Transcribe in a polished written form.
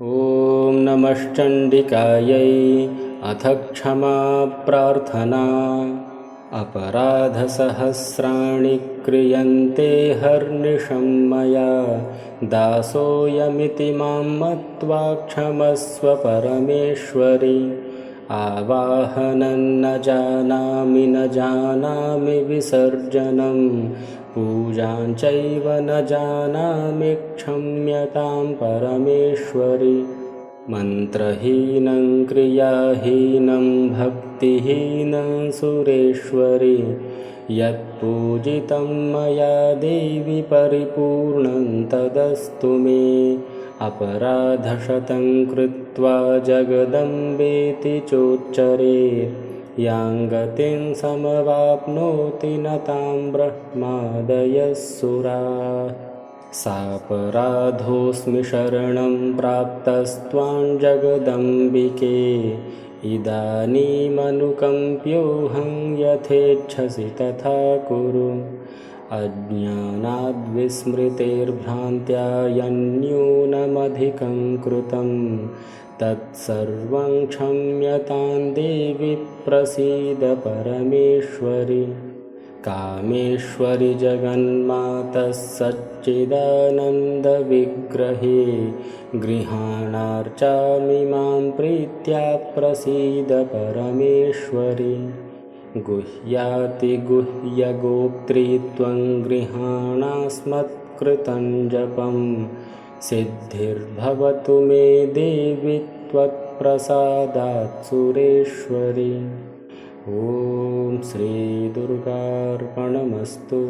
ॐ नमश्चण्डिकायै अथ क्षमा प्रार्थना। अपराधसहस्राणि क्रियन्ते हर्निशं मया, दासोऽयमिति मां मत्वा क्षमस्व परमेश्वरि। आवाहनं न जानामि विसर्जनं, पूजां चैव न जानामि क्षम्यतां परमेश्वरि। मन्त्रहीनं क्रियाहीनं भक्तिहीनं सुरेश्वरि, यत्पूजितं मया देवि परिपूर्णं तदस्तु मे। अपराधशतं कृत्वा जगदम्बेति चोच्चरेत्, यां गतिं समवाप्नोति न तां ब्रह्मादयः सुराः। सापराधोऽस्मि शरणं प्राप्तस्त्वां जगदम्बिके, इदानीमनुकम्प्योऽहं यथेच्छसि तथा कुरु। अज्ञानाद्विस्मृतेर्भ्रान्त्या यन्न्यूनमधिकं कृतं, तत्सर्वं क्षम्यतां देवि प्रसीद परमेश्वरि। कामेश्वरि जगन्मातः सच्चिदानन्दविग्रहे, गृहाणार्चामि मां प्रीत्या प्रसीद परमेश्वरि। गुह्यातिगुह्यगोप्त्री त्वं गृहाणास्मत्कृतं जपं, सिद्धिर्भवतु मे देवि त्वत्प्रसादात् सुरेश्वरि। ॐ श्रीदुर्गार्पणमस्तु।